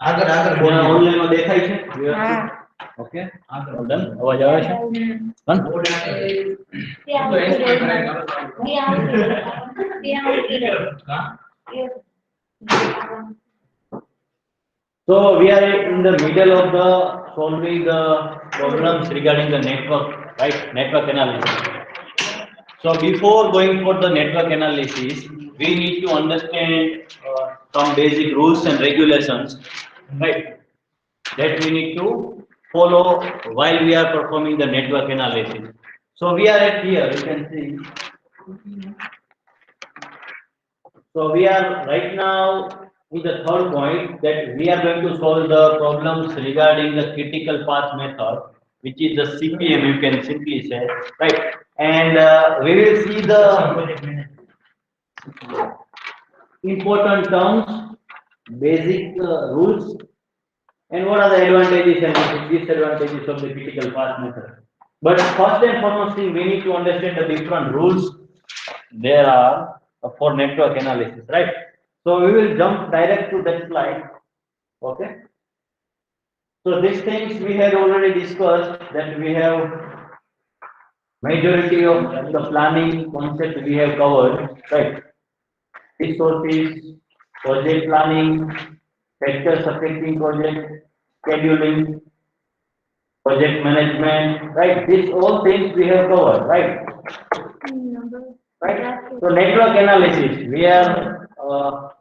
આગળ આગળ ઓનલાઈન માં દેખાય છે ઓકે આગળ ડન અવાજ આવે છે done So we are in the middle of the solving the problems regarding the network, right? Network analysis. So before going for the network analysis, we need to understand some basic rules and regulations, right? That we need to follow while we are performing the network analysis. So we are at here, you can see. So we are right now in the third point that we are going to solve the problems regarding the critical path method, which is the CPM, you can simply say, right? And we will see the important terms, basic rules, and what are the advantages and disadvantages of the critical path method. But first and foremost thing, we need to understand the different rules there are for network analysis, right? So we will jump direct to that slide. Okay. So these things we had already discussed, that we have majority of the planning concept we have covered, right? Resources, project planning, factors affecting project, scheduling, project management, right? These all things we have covered, right? Right. So network analysis, we are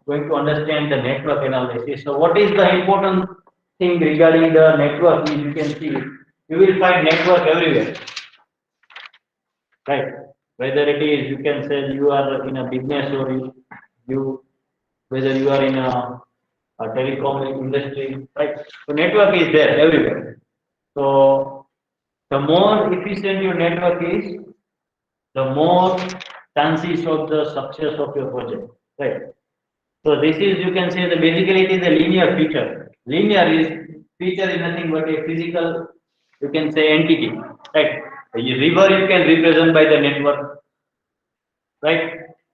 going to understand the network analysis. So what is the important thing regarding the network? You can see, you will find network everywhere, right? Whether it is, you can say you are in a business or you whether you are in a telecom industry, right? So network is there everywhere. So the more efficient your network is, the more chances of the success of your project, right? So this is, you can say, the basically it is a linear feature. Linear is feature is nothing but a physical, you can say, entity, right? A river you can represent by the network, right?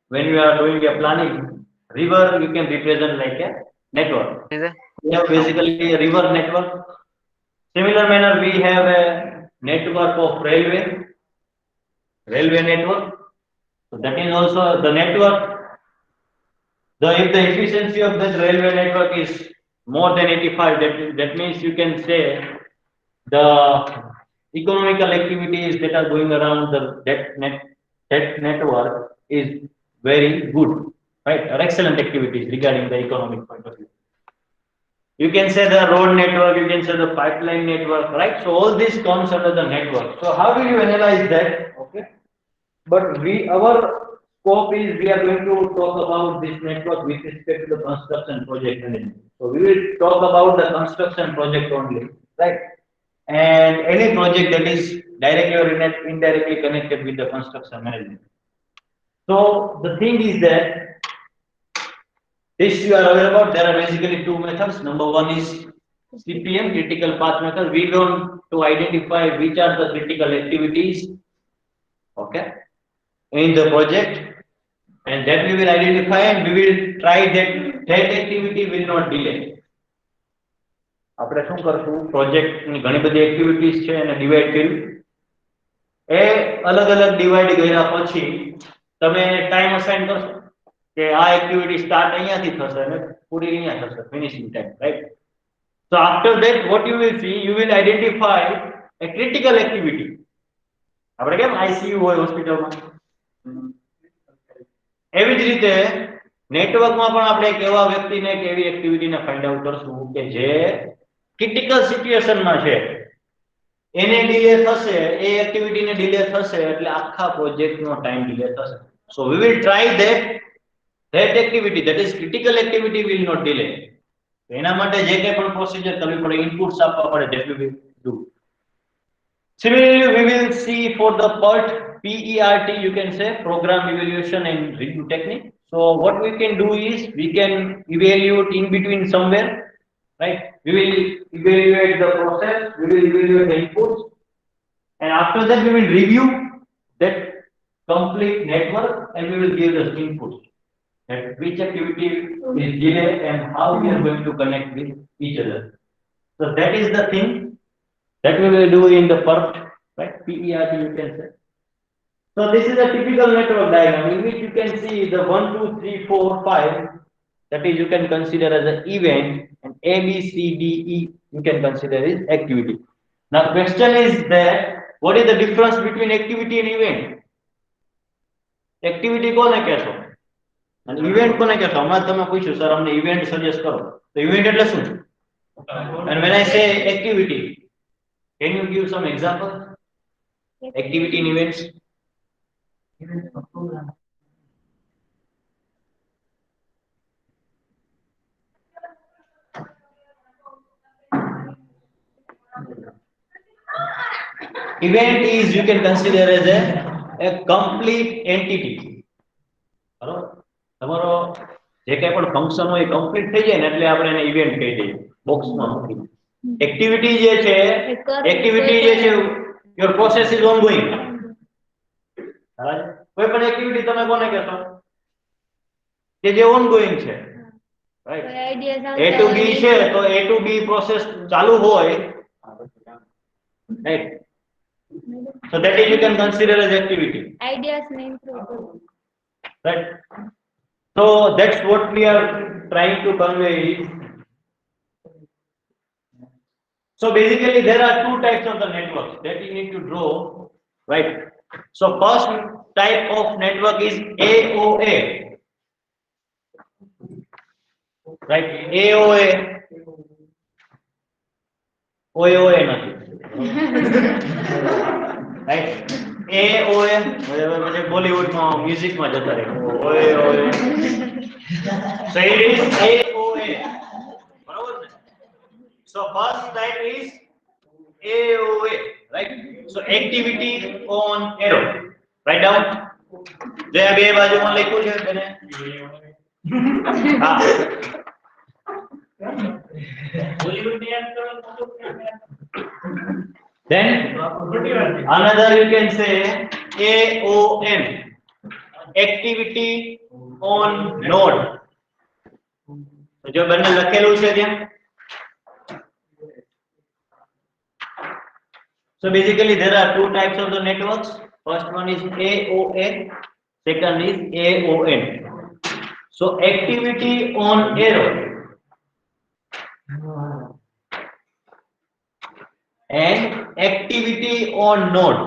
When you are doing a planning, river you can represent like a network. We have basically a river network. Similar manner, we have a network of railway network. So that is also the network. If the efficiency of this railway network is more than 85, that means you can say the economical activities that are going around that network is very good, right? Or excellent activities regarding the economic point of view. You can say the road network, you can say the pipeline network, right? So all this comes under the network. So how will you analyze that? Okay. But our scope is, we are going to talk about this network with respect to the construction project management. So we will talk about the construction project only, right? And any project that is directly or indirectly connected with the construction management. So the thing is that this you are aware about, there are basically two methods. Number one is CPM, critical path method. We want to identify which are the critical activities, okay, in the project, and that we will identify, and we will try that activity will not delay. આપણે શું કરશું, પ્રોજેક્ટની ઘણી બધી activities છે એને divide કર્યું, એ અલગ અલગ ડિવાઈડ કર્યા પછી તમે એને ટાઈમ અસાઇન કરશો કે આ એક્ટિવિટી સ્ટાર્ટ અહીંયાથી થશે અને પૂરી અહીંયા થશે, finishing time, right? So after that what you will see, you will identify a critical activity. આપણે કેમ ICU હોય હોસ્પિટલમાં, એવી જ રીતે નેટવર્કમાં પણ આપણે એક એવા વ્યક્તિને કે એવી એક્ટિવિટીને ફાઇન્ડ આઉટ કરશું કે જે ક્રિટિકલ સિચ્યુએશનમાં છે, એને ડિલે થશે, એ એક્ટિવિટીને ડિલે થશે એટલે આખા પ્રોજેક્ટનો ટાઈમ ડિલે થશે. So we will try that activity, that is critical activity, will not delay. એના માટે જે કંઈ પણ પ્રોસિજર કરવી પડે, ઇનપુટ્સ આપવા પડે, that we will do. Similarly, we will see for the PERT, PERT, you can say, program evaluation and review technique. So what we can do is, we can evaluate in between somewhere, right? We will evaluate the process, we will evaluate the inputs, and after that we will review that complete network and we will give the input that which activity is delayed and how we are going to connect with each other. So that is the thing that we will do in the PERT, right? PERT you can say. So this is a typical network diagram in which you can see the 1, 2, 3, 4, 5. That is you can consider as an event, and A, B, C, D, E you can consider as activity. Now question is that what is the difference between activity and event? Activity કોને કહેશો અને event કોને કહેશો? હમણાં તમે પૂછ્યું sir અમને event suggest કરો. તો event એટલે શું? And when I say activity, can you give some examples? Activity and events. Event is you can consider as a complete entity. બરોબર? તમારો જે કંઈ પણ ફંક્શન હોય કમ્પ્લીટ થઈ જાય ને એટલે આપણે એને ઇવેન્ટ કહી દઈએ બોક્સમાં મૂકી. એક્ટિવિટી જે છે યોર પ્રોસેસ ઇઝ ઓનગોઈંગ. કોઈ પણ એક્ટિવિટી તમે કોને કહેશો કે જે ઓનગોઈંગ છે, રાઈટ? A to B છે તો A to B પ્રોસેસ ચાલુ હોય, right? So that is you can consider as activity. Ideas may improve. Right. So that's what we are trying to convey. So basically there are two types of the networks that you need to draw, right? So first type of network is AOA, right? AOA, OAOA nothing. Right? AOA, म्हणजे Bollywood માં music માં જતા રહે. OAOA. So it is AOA. બરાબર ને? So first type is AOA, right? So activity on arrow. Write down. જે બે બાજુમાં લખ્યું છે તેને. હા. Then another you can say AON, activity on node. જો બંને લખેલું છે ત્યાં. So basically there are two types of the networks. First one is AOA, second is AON. So activity on arrow and activity on node.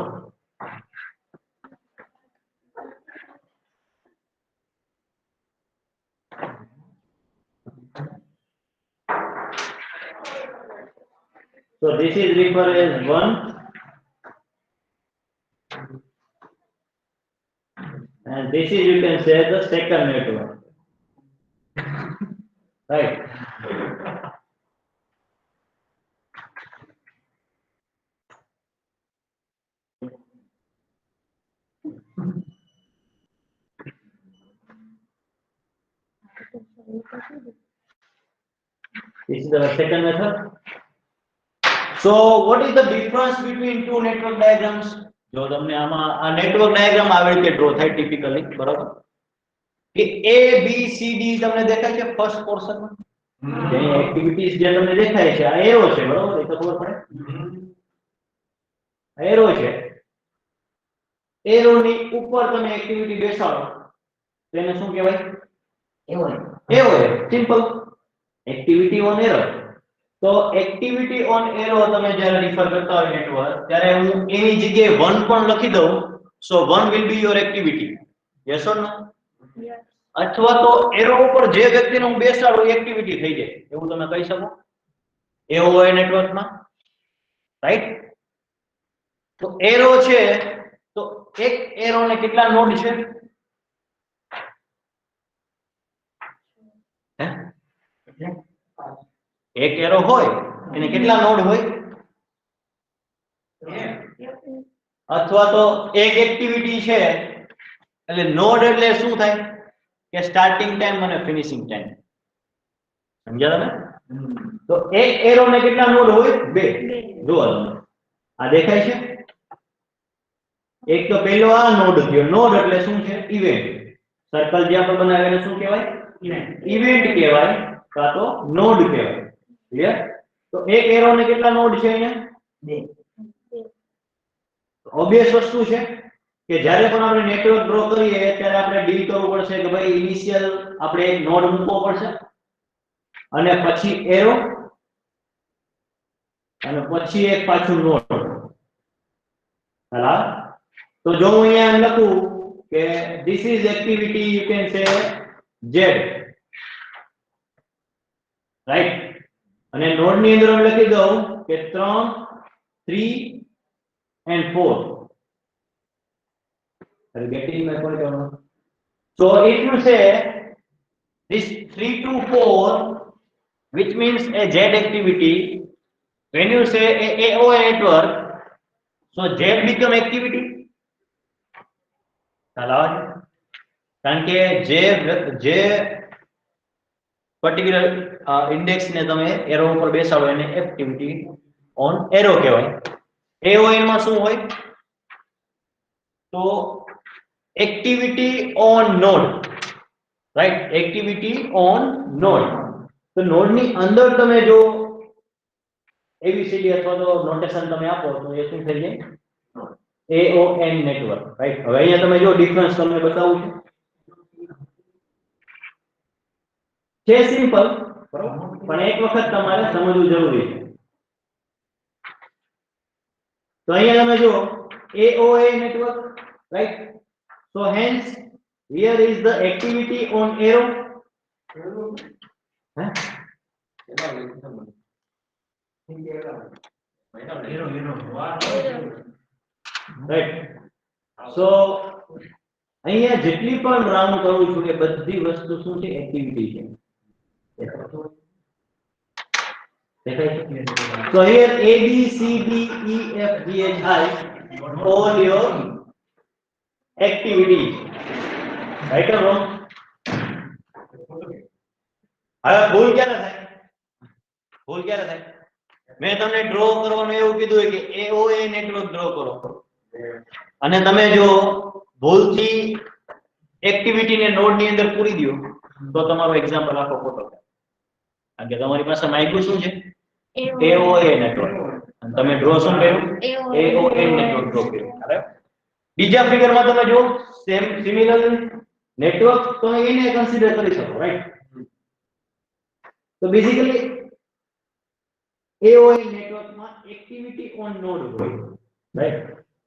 So this is referred as one, and this is you can say the second network, right? This is the second method. So what is the difference between two network diagrams? જો તમને આમાં આ network diagram આવી રીતે draw થાય typically, બરાબર? કે A B C D તમને દેખાય છે ફર્સ્ટ પોર્શનમાં? જેની એક્ટિવિટીઝ જે તમને દેખાય છે આ એરો છે, બરાબર? એ તો ખબર પડે. એરો છે. એરોની ઉપર તમે એક્ટિવિટી બેસાડો તો એને શું કહેવાય? એઓએ. સિમ્પલ. Activity on arrow. તો એક્ટિવિટી ઓન એરો તમે જ્યારે રિફર કરતા હોય નેટવર્ક ત્યારે હું એની જગ્યાએ 1 પણ લખી દઉં. સો 1 will be your activity. Yes or no? Yes. અથવા તો એરો ઉપર જે વ્યક્તિને હું બેસાડું એક્ટિવિટી થઈ જાય એવું તમે કહી શકો એઓએ નેટવર્કમાં, રાઈટ? તો એરો છે તો એક એરોને કેટલા નોડ છે? હે? એક એરો હોય એને કેટલા નોડ હોય? અથવા તો એક એક્ટિવિટી છે એટલે નોડ એટલે શું થાય કે સ્ટાર્ટિંગ ટાઈમ અને ફિનિશિંગ ટાઈમ. સમજ્યા તમે? તો એક એરો ને કેટલા નોડ હોય? બે. જુઓ આ દેખાય છે એક તો પહેલો આ નોડ થયો, નોડ એટલે શું છે? ઇવેન્ટ. સર્કલ જે આપણે બનાવ્યું એને શું કહેવાય? ઇવેન્ટ કહેવાય કાં તો નોડ કહેવાય. ક્લિયર? તો એક એરો ને કેટલા નોડ છે અહીંયા? 2. ઓબ્વિયસ વસ્તુ છે કે જ્યારે પણ આપણે નેટવર્ક ડ્રો કરીએ ત્યારે આપણે ડીલ કરવું પડશે કે ભાઈ ઇનિશિયલ આપણે એક નોડ મૂકવો પડશે અને પછી એરો અને પછી એક પાછું નોડ. બરાબર? તો જો હું અહીંયા લખું કે this is activity, you can say Z, right? અને નોડ ની અંદર હું લખી દઉં કે 3, 3 and 4. Are you getting my point or not? So if you say this 3 to 4, which means a Z activity, when you say a AOA network, so Z become activity. કારણ કે જે પર્ટિક્યુલર ઇન્ડેક્સ ને તમે arrow ઉપર બેસાડો એને activity on arrow કહેવાય. AON માં શું હોય? તો activity on node, right? Activity on node. તો નોડ ની અંદર તમે જો ABCD અથવા તો નોટેશન તમે આપો તો એ શું થઈ જાય? AON network, right? હવે અહીંયા તમે જો ડિફરન્સ તમને બતાવું છે સિમ્પલ, પણ એક વખત તમારે સમજવું જરૂરી છે. તો અહીંયા તમે જો AOA network, right? So hence here is the activity on arrow. Right. So અહીંયા જેટલી પણ રાઉન્ડ કરું છું એ બધી વસ્તુ શું છે? એક્ટિવિટી છે. So here A B C D E F G H I all your activities, right or wrong? હવે ભૂલ ક્યારે થાય? ભૂલ ક્યારે થાય? મેં તમને ડ્રો કરવાનું એવું કીધું કે AOA નેટવર્ક ડ્રો કરો અને તમે જો ભૂલથી એક્ટિવિટી ને નોડ ની અંદર પૂરી દો તો તમારો એક્ઝામ્પલ આખો ખોટો થાય. કારણ કે તમારી પાસે માઇક્રો શું છે? AOA network. અને તમે ડ્રો શું કર્યું? AON નેટવર્ક ડ્રો કર્યું. બરાબર? બીજા ફિગરમાં તમે જો સેમ સિમિલર નેટવર્ક તો એને કન્સિડર કરી શકો, રાઈટ? તો બેઝિકલી AON નેટવર્કમાં એક્ટિવિટી ઓન નોડ હોય, રાઈટ?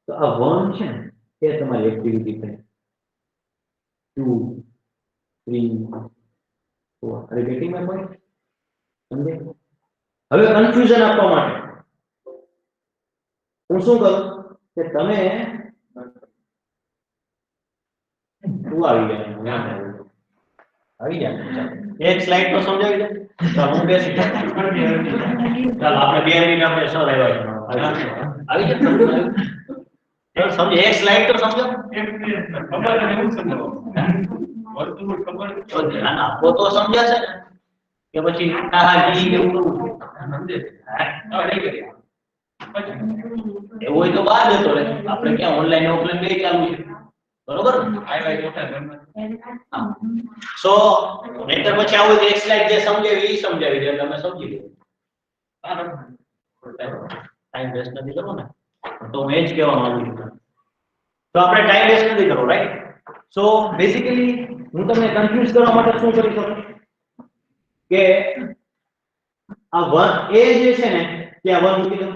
તો આ 1 છે ને એ તમારી એક્ટિવિટી છે. 2 3 4. Are you getting my point? સમજે? હવે કન્ફ્યુઝન આપવા માટે હું શું કરું કે તમે આવી જાય એક સ્લાઇડ તો સમજાવી દે. ચાલો હું બેસી જાઉં. ચાલો આપણે 2 મિનિટ આપણે સર આવ્યા છે. આવી જાય સમજ એક સ્લાઇડ તો સમજો. ખબર એવું સમજો વર્તુળ ખબર ના આપો તો સમજાશે ને કે પછી આ જી એવું કરવું સમજે. હા નહીં કરી એવું હોય તો બહાર જતો રહે. આપણે ક્યાં ઓનલાઈન ઓફલાઈન બે ચાલુ છે, બરોબર? સો નહીતર પછી આવું એક સ્લાઇડ જે સમજાવી એ સમજાવી દે તમે સમજી લો. ટાઈમ વેસ્ટ નથી કરવો ને, તો હું એ જ કહેવા માંગુ છું. તો આપણે ટાઈમ વેસ્ટ નથી કરવો, રાઈટ? સો બેઝિકલી હું તમને કન્ફ્યુઝ કરવા માટે શું કરી શકું કે આ 1 એ જે છે ને ત્યાં 1 મૂકી દો,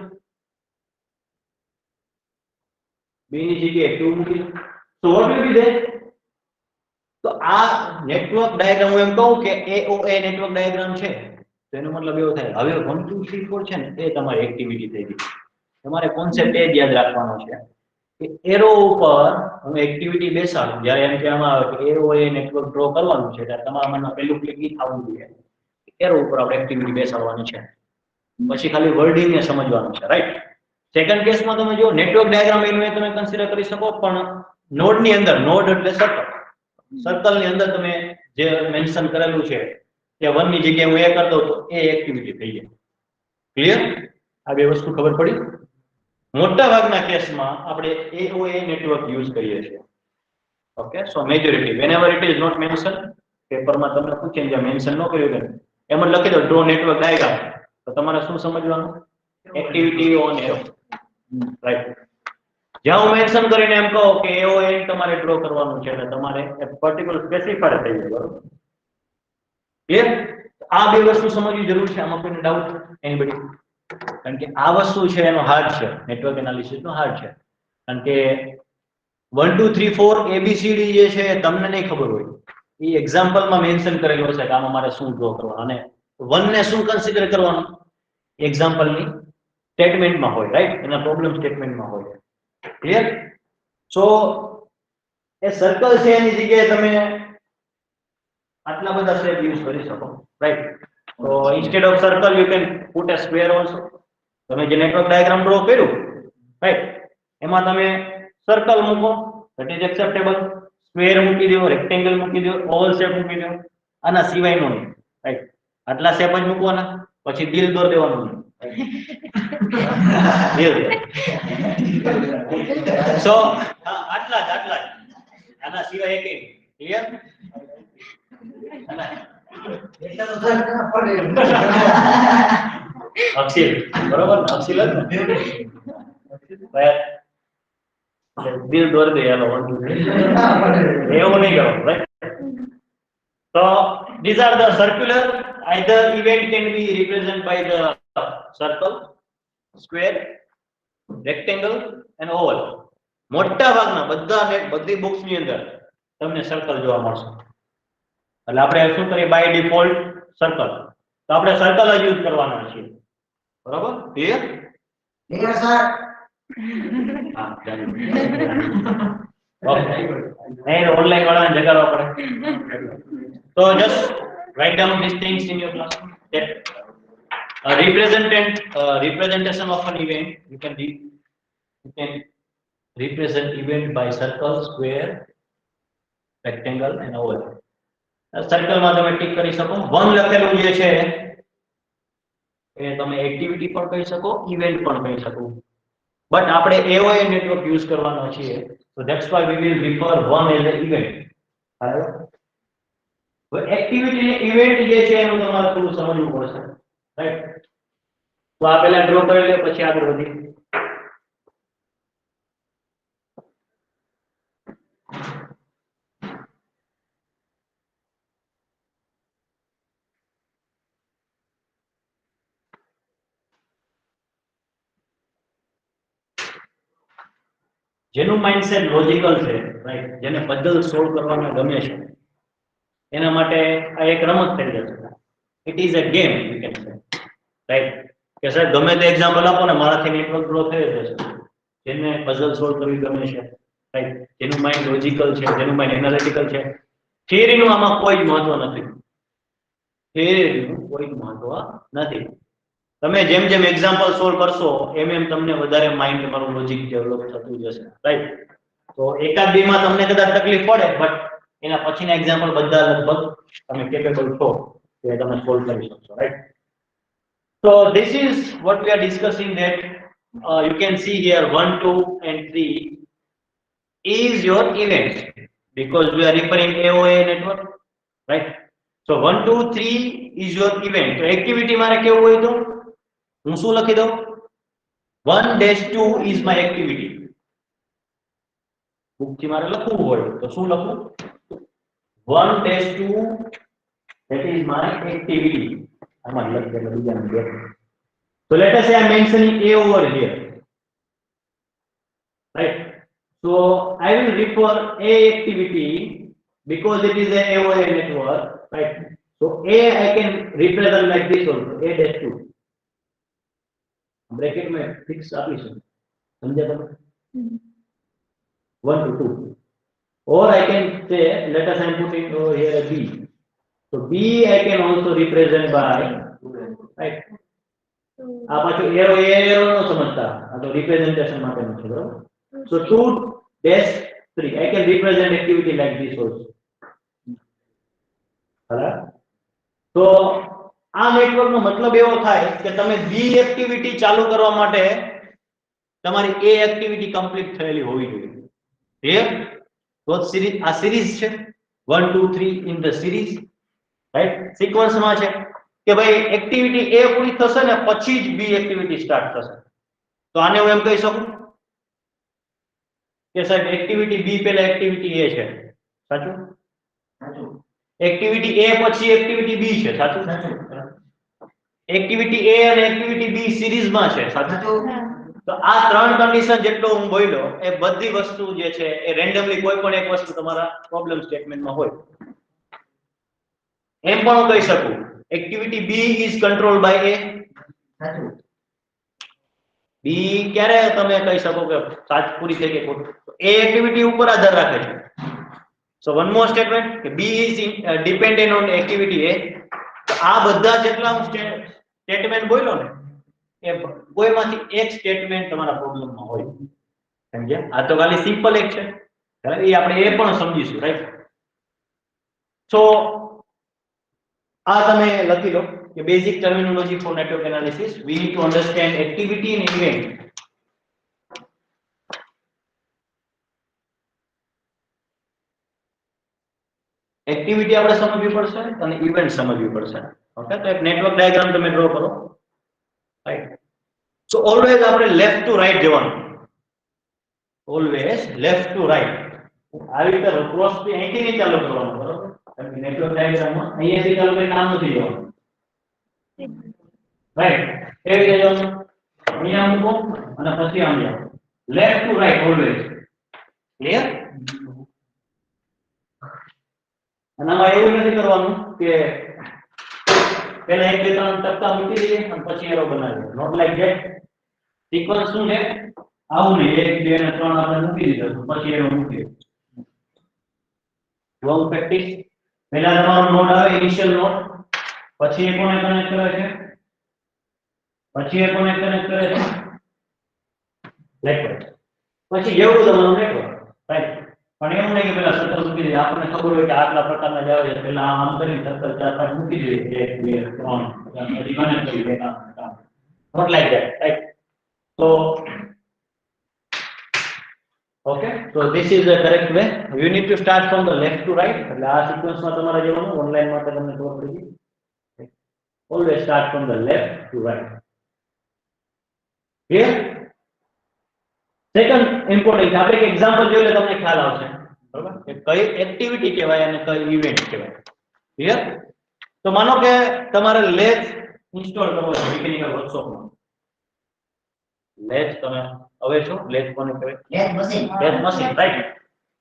b ની જગ્યાએ 2 મૂકી દો. So what will be there? તો આ નેટવર્ક ડાયાગ્રામ હું એમ કહું કે AOA નેટવર્ક ડાયાગ્રામ છે તો એનો મતલબ એવો થાય હવે 1 2 3 4 છે ને એ તમારી એક્ટિવિટી થઈ ગઈ. તમારે કોન્સેપ્ટ એ જ યાદ રાખવાનો છે કે એરો ઉપર હું એક્ટિવિટી બેસાડું જ્યારે એમ કહેવામાં આવે કે AOA નેટવર્ક ડ્રો કરવાનું છે ત્યારે તમારા મનમાં પહેલું ક્લિક ઈ થવું જોઈએ એરો ઉપર આપણે એક્ટિવિટી બેસાડવાની છે. પછી ખાલી વર્ડિંગ ને સમજવાનું છે, રાઈટ? સેકન્ડ કેસમાં તમે જો નેટવર્ક ડાયાગ્રામ એનું તમે કન્સિડર કરી શકો પણ નોડ ની અંદર, નોડ એટલે સર્કલ, સર્કલ ની અંદર તમે જે મેન્શન કરેલું છે કે 1 ની જગ્યાએ હું એ કરી દઉં તો એ એક્ટિવિટી થઈ જાય. ક્લિયર? આ બે વસ્તુ ખબર પડી? મોટા ભાગના કેસમાં આપણે AOA નેટવર્ક યુઝ કરીએ છીએ. Okay, so majority whenever it is not mentioned, પેપરમાં તમને પૂછે જે મેન્શન ન કર્યું કે એમ જ લખી દો ડ્રો નેટવર્ક ડાયાગ્રામ, તો તમારે શું સમજવાનું? Activity on arrow, right. જ્યાં હું મેન્શન કરીને એમ કહું કે AOA તમારે ડ્રો કરવાનું છે એટલે તમારે પર્ટિક્યુલર સ્પેસિફાય થઈ જાય, બરોબર? ક્લિયર? આ બે વસ્તુ સમજવી જરૂર છે. આમાં કોઈને ડાઉટ? એનીબડી? કારણ કે આ વસ્તુ છે એનો હાર્ડ છે, નેટવર્ક એનાલિસિસ નો હાર્ડ છે. કારણ કે 1 2 3 4 ABCD જે છે એ તમને નહીં ખબર હોય, એ એક્ઝામ્પલમાં મેન્શન કરેલું હશે કે આમાં મારે શું ડ્રો કરવાનું અને 1 ને શું કન્સિડર કરવાનું એક્ઝામ્પલની સ્ટેટમેન્ટમાં હોય, રાઈટ? એના પ્રોબ્લેમ સ્ટેટમેન્ટમાં હોય. ક્લિયર? સો એ સર્કલ છે એની જગ્યાએ તમે આટલા બધા શેપ યુઝ કરી શકો, રાઈટ? તો instead of circle you can put a square also. તમે જે નેટવર્ક ડાયાગ્રામ ડ્રો કર્યું, રાઈટ, એમાં તમે સર્કલ મૂકો, ધેટ ઇઝ એક્સેપ્ટેબલ. સ્ક્વેર મૂકી દો, રેક્ટેંગલ મૂકી દો, ઓવલ શેપ મૂકી દો, આના સિવાયનો નહીં, રાઈટ? આટલા શેપ જ મૂકવાના, પછી દિલ દોર દેવાનું નહીં. દિલ દોર. સો આટલા જ આના સિવાય એક ક્લિયર? અક્ષિલ, બરોબર? અક્ષિલ જ ને? દિલ દોર દે, હેલો 1 2 3 એવું નહીં કરો, right? So these are the circular, either event can be represented by the circle, square, rectangle and oval. મોટા ભાગના બધી બુક્સ ની અંદર તમને સર્કલ જોવા મળશે. એટલે આપણે શું કરીએ બાય ડિફોલ્ટ સર્કલ, તો આપણે સર્કલ જ યુઝ કરવાના છીએ, બરાબર? ક્લિયર? Clear sir? હા, ઓકે. નહીં ઓનલાઈન વાળાને જગાડવા પડે. So just write down these things in your class. That representation of an event, you can represent event by circle, square, rectangle and oval. Circle માં તમે tick કરી શકો. 1 લખેલું જે છે એ તમે એક્ટિવિટી પણ કહી શકો, ઇવેન્ટ પણ કહી શકો. બટ આપણે AOA નેટવર્ક યુઝ કરવાનો છીએ, so that's why we will refer one as an event. બરાબર? તો એક્ટિવિટી ને ઇવેન્ટ જે છે એનું તમારે થોડું સમજવું પડશે, રાઈટ? તો આ પહેલા ડ્રો કરી લે, પછી આગળ વધી. જેનું માઇન્ડસેટ લોજિકલ છે, રાઈટ, જેને પઝલ સોલ્વ કરવાનું ગમે છે, એના માટે આ એક રમત થઈ જશે. It is a game, you can say, right? કે સર ગમે તે એક્ઝામ્પલ આપો ને, મારાથી નેટવર્ક ડ્રો થઈ જશે. જેને પઝલ સોલ્વ કરવી ગમે છે, રાઈટ, જેનું માઇન્ડ લોજિકલ છે, જેનું માઇન્ડ એનાલિટિકલ છે, થિયરીનું આમાં કોઈ જ મહત્વ નથી. થિયરીનું કોઈ જ મહત્વ નથી. તમે જેમ જેમ એક્ઝામ્પલ સોલ્વ કરશો એમ એમ તમને વધારે માઇન્ડ તમારું લોજિક ડેવલપ થતું જશે, રાઈટ? તો એકાદ બે માં તમને કદાચ તકલીફ પડે, બટ એના પછીના એક્ઝામ્પલ બધા લગભગ તમે કેપેબલ છો કે તમે સોલ્વ કરી શકશો, right? So this is what we are discussing, that you can see here 1 2 and 3 is your event, because we are referring AOA network, right? So 1 2 3 is your event. So activity મારે કેવું હોય તો હું શું લખી દઉં? 1-2 is my activity. બુકથી મારે લખવું હોય તો શું લખું? 1-2 that is my activity. આમાં લખી દે બીજાને દે. So let us say I am mentioning A over here, right? So I will refer A activity because it is a AOA network, right? So A I can represent like this also, A-2. Bracket में fix operation समझा तुम? 1 to 2, or I can say, let us I am putting over here a B. So B I can also represent by, right? આ પાછું arrow નો સમજતા, આ તો representation માટેનું છે, બરાબર? So 2-3 I can represent activity like this also. બરાબર? તો આ નેટવર્કનો મતલબ એવો થાય કે તમે બી એક્ટિવિટી ચાલુ કરવા માટે તમારી એ એક્ટિવિટી કમ્પ્લીટ થયેલી હોવી જોઈએ. ક્લિયર? તો સિરીઝ આ સિરીઝ છે 1 2 3 ઇન ધ સિરીઝ, રાઈટ? સિક્વન્સમાં છે કે ભાઈ એક્ટિવિટી એ પૂરી થશે ને પછી જ બી એક્ટિવિટી સ્ટાર્ટ થશે. તો આને હું એમ કહી શકું કે સાહેબ એક્ટિવિટી બી પહેલા એક્ટિવિટી એ છે. સાચું? સાચું. એક્ટિવિટી એ પછી એક્ટિવિટી બી છે. સાચું? સાચું. એક્ટિવિટી એ અને એક્ટિવિટી બી સિરીઝમાં છે. સાચું? તો આ ત્રણ કન્ડિશન જેટલો હું બોલ્યો એ બધી વસ્તુ જે છે એ રેન્ડમલી કોઈ પણ એક વસ્તુ તમારા પ્રોબ્લેમ સ્ટેટમેન્ટમાં હોય. એમ પણ હું કહી શકું activity B is control by A. સાચું. બી ક્યારે તમે કહી શકો કે સાચ પૂરી થઈ ગઈ ખોટું? એ એક્ટિવિટી ઉપર આધાર રાખે છે. સો વન મોર સ્ટેટમેન્ટ કે B is dependent on activity A. આ બધા જેટલા હું સ્ટેટમેન્ટ બોલ્યો ને એ કોઈમાંથી એક સ્ટેટમેન્ટ તમારા પ્રોબ્લેમમાં હોય. સમજ્યા? આ તો ખાલી સિમ્પલ એક છે. એ આપણે એ પણ સમજીશું, રાઈટ? સો આ તમે લખી લો કે basic terminology for network analysis we need to understand activity and event. Activity આપણે સમજવી પડશે અને ઇવેન્ટ સમજવી પડશે. ઓકે, તો એક નેટવર્ક ડાયાગ્રામ તમે ડ્રો કરો, રાઈટ? સો ઓલવેઝ આપણે લેફ્ટ ટુ રાઈટ જવાનું. Always left to right. આવી રીતે ક્રોસ થી અહીંથી નહીં ચાલુ કરવાનું, બરોબર? કારણ કે નેટવર્ક ડાયાગ્રામમાં અહીંયાથી ચાલુ કરીને આમ નથી જવાનું, રાઈટ? એ રીતે જવાનું. અહીંયા મૂકો અને પછી આમ જાઓ. Left to right always. Clear? અને આમાં એવું નથી કરવાનું કે પહેલા 1 2 3 ટપકા મૂકી દઈએ અને પછી એરો બનાવીએ. Not like that. સિક્વન્સ શું છે? આવું નહીં 1 2 અને 3 આપણે મૂકી દીધો પછી એરો મૂકીએ. Long practice. પહેલા તમારો નોડ આવે ઇનિશિયલ નોડ, પછી એ કોને કનેક્ટ કરે છે, પછી એ કોને કનેક્ટ કરે છે નેટવર્ક, પછી જેવડું તમારું નેટવર્ક, રાઈટ? પણ એવું નહીં કે પેલા સર્કલ મૂકી દઈએ. આપણને ખબર હોય કે આટલા પ્રકારના જાવ છે, પેલા આમ કરીને સર્કલ 4 5 મૂકી દઈએ 1 2 3 પછી કનેક્ટ કરી દે કામ. Not like that, right? So okay, so this is the correct way. You need to start from the left to right. એટલે આ સિક્વન્સમાં તમારે જવાનું ઓનલાઈન માટે તમને ખબર પડી ગઈ. Always start from the left to right. Clear? Second important આપણે એક એક્ઝામ્પલ જોઈ લે તમને ખ્યાલ આવશે, બરોબર? કે કઈ એક્ટિવિટી કહેવાય અને કઈ ઇવેન્ટ કહેવાય. ક્લિયર? તો માનો કે તમારે લેથ ઇન્સ્ટોલ કરવો છે મિકેનિકલ વર્કશોપમાં. લેથ તમે હવે છો લેથ કોને કહેવાય? Lathe machine, right?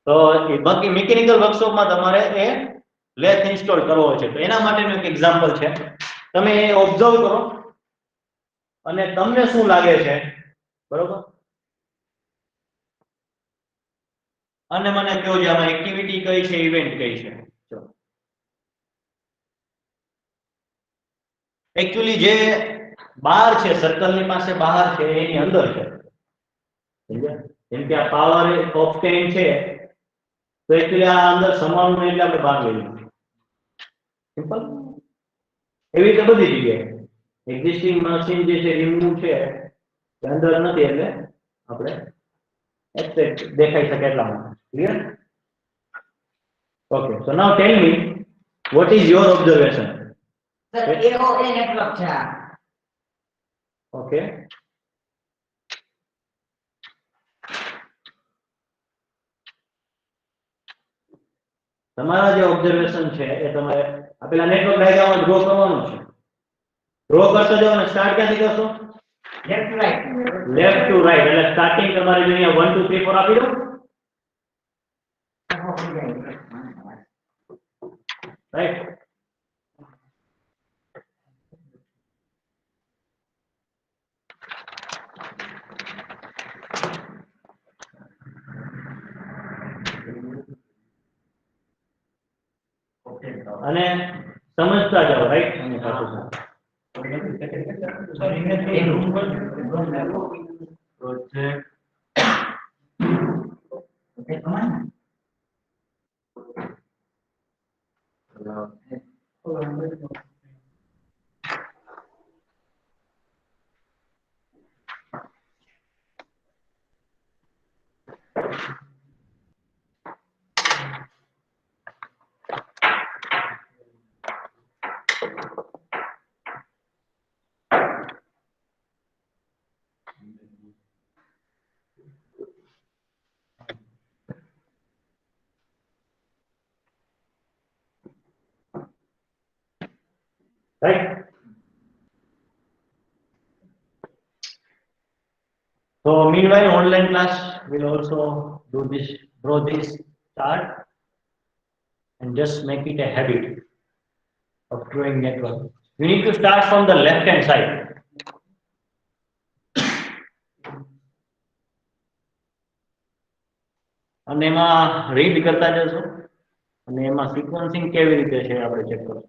તો એ બાકી મિકેનિકલ વર્કશોપમાં તમારે એ લેથ ઇન્સ્ટોલ કરવો છે. તો એના માટેનું એક એક્ઝામ્પલ છે. તમે એ ઓબ્ઝર્વ કરો અને તમને શું લાગે છે, બરોબર? અને મને કહો જે આમાં એક્ટિવિટી કઈ છે, ઇવેન્ટ કઈ છે. ચલો, એકચ્યુઅલી જે બહાર છે સર્કલની પાસે બહાર છે એની અંદર છે. સમજ્યા? જેમ કે આ પાવર ઓપ્ટેન છે તો એકચ્યુઅલી આ અંદર સમાવવાનું એટલે આપણે બહાર લઈ લીધું. સિમ્પલ. એવી રીતે બધી જગ્યાએ એક્ઝિસ્ટિંગ મશીન જે છે રિમૂવ છે એ અંદર નથી એટલે આપણે એક્સેપ્ટ દેખાઈ શકે એટલા માટે. Clear? Okay, so now tell me what is your observation? Sir, AO A network છે. Okay. તમારા જે ઓબ્ઝર્વેશન છે એ તમારે આપેલા નેટવર્ક ડાયાગ્રામ ડ્રો કરવાનું છે. ડ્રો કરતા જાઓ અને સ્ટાર્ટ ક્યાંથી કરશો? Left to right. Left to right. એટલે સ્ટાર્ટિંગ તમારે જો અહીંયા 1 2 3 4 આપી દો. રાઈટ? અને સમજતા જાઓ, રાઈટ? અને પાછું right? So meanwhile, online class will also do this, draw this chart and just make it a habit of drawing network. You need to start from the left hand side. અને એમાં read કરતા જશો અને એમાં sequencing કેવી રીતે છે આપણે ચેક કરશું.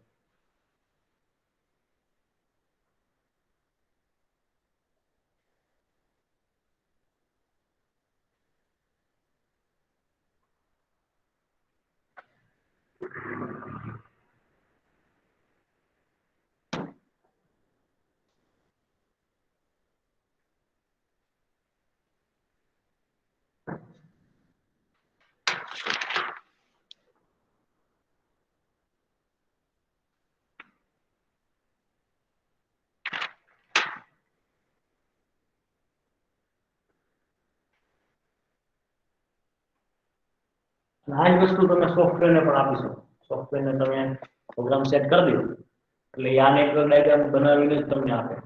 આ જ વસ્તુ તમે સોફ્ટવેરને પણ આપી શકો. સોફ્ટવેરને તમે પ્રોગ્રામ સેટ કરી દો એટલે આ નેટવર્ક ડાયાગ્રામ બનાવીને જ તમને આપે.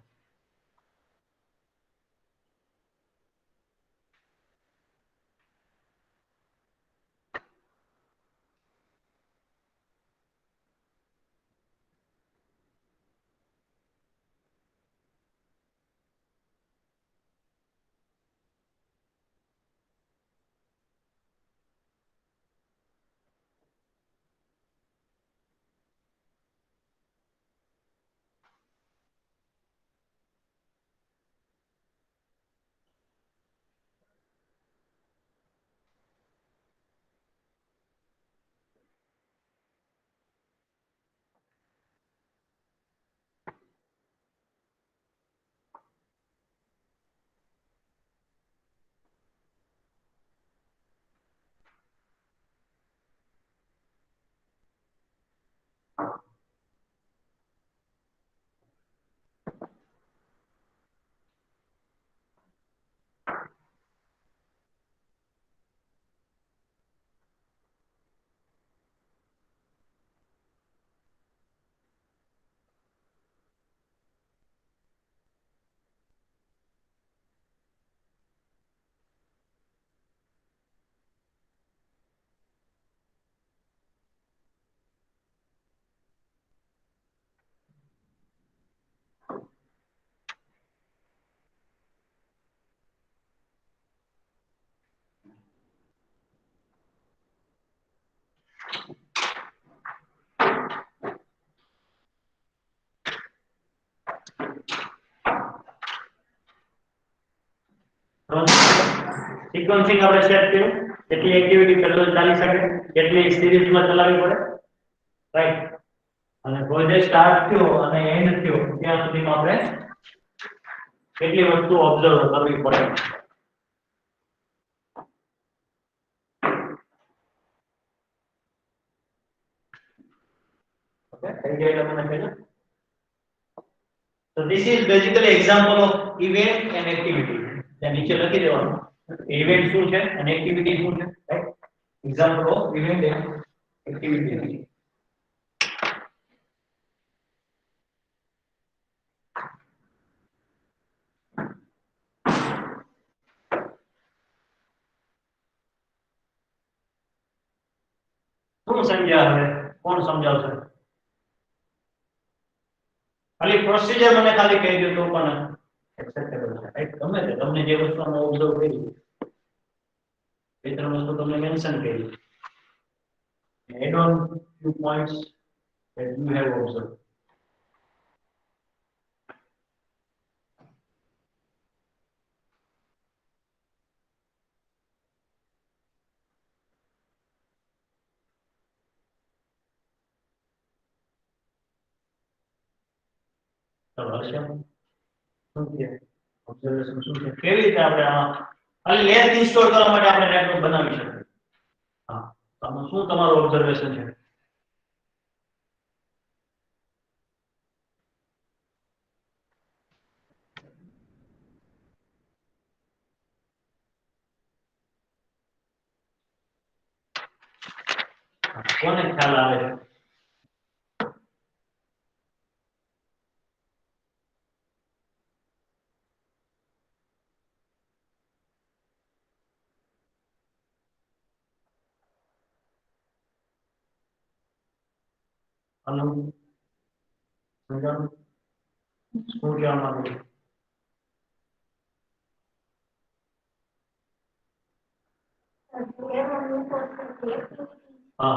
સિક્વન્સિંગ આપણે સેટ કર્યું, કેટલી એક્ટિવિટી પેરેલલ ચાલી શકે, કેટલી સિરીઝમાં ચલાવવી પડે, રાઈટ. અને પ્રોજેક્ટ સ્ટાર્ટ થયો અને એન્ડ થયો ત્યાં સુધીમાં આપણે કેટલી વસ્તુ ઓબ્ઝર્વ કરવી પડે. ઓકે, થઈ જાય એટલે મને કહેજો. So this is basically example of event and activity. ત્યાં નીચે લખી દેવાનું ઇવેન્ટ શું છે અને એક્ટિવિટી શું છે, right. Example of event and activity. શું સમજ્યા હવે? કોણ સમજાવશે? ખાલી પ્રોસિજર મને ખાલી કહી દો તો પણ એક્સેપ્ટેબલ છે, રાઈટ. ગમે તે તમને જે વસ્તુ અમે ઓબ્ઝર્વ કરી, બે ત્રણ વસ્તુ તમને મેન્શન કરી, add on few points that you have observed. ચલો હર્ષમ શું છે ઓબ્ઝર્વેશન શું છે, કેવી રીતે આપણે આમાં ખાલી લેસ ઇન્સ્ટોલ કરવા માટે આપણે નેટવર્ક બનાવી શકીએ? હા, આમાં શું તમારું ઓબ્ઝર્વેશન છે? કોને ખ્યાલ આવે છે? આનું સમજાણું? શું કહેવા માંગુ છું? હા